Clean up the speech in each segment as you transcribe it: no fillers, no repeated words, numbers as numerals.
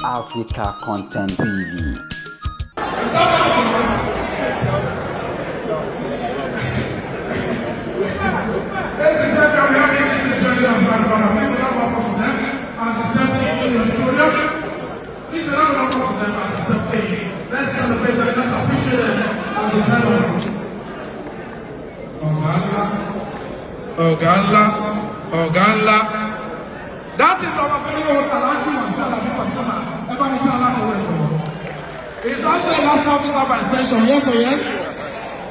Africa Content TV. Let's celebrate them, let's appreciate them as they tell us. Ogalla. That is our very own Alhaji Masala Bipasana. Everybody shall have a word. He's also a last officer by extension, yes or yes?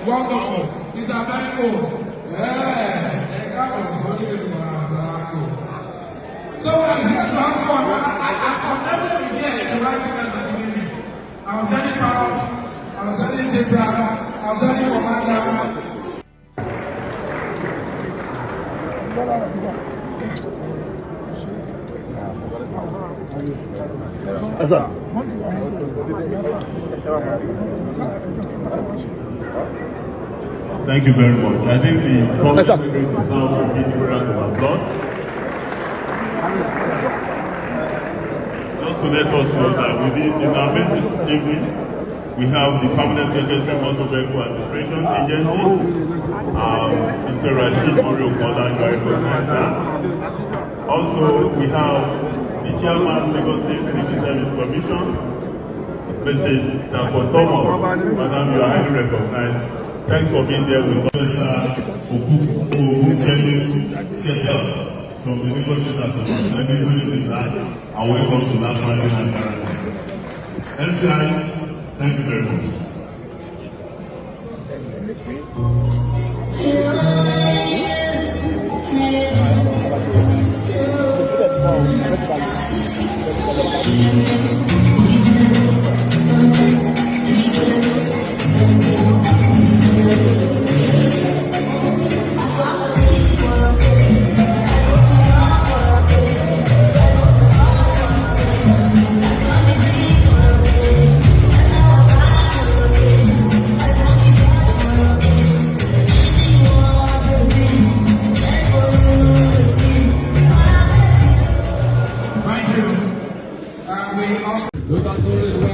Wonderful. He's a very old. So we're here to have fun. I never forget the right thing as a community. I was any parents, I was any zebra, I was any commander. Thank you very much. I think the public deserve a beautiful round of applause. Just to let us know that in our midst this evening, we have the Permanent Secretary Motor Vehicle Administration Agency, Mr. Rashid Oriokola, you are recognized. Also, we have the Chairman Lagos State Civil Service Commission, Mrs. Dapo Thomas. Madam, you are highly recognized. Thanks for being there with us. From the Lagos State Association, everybody decide and welcome to National Union Guarantee. MCI, thank you very much. We also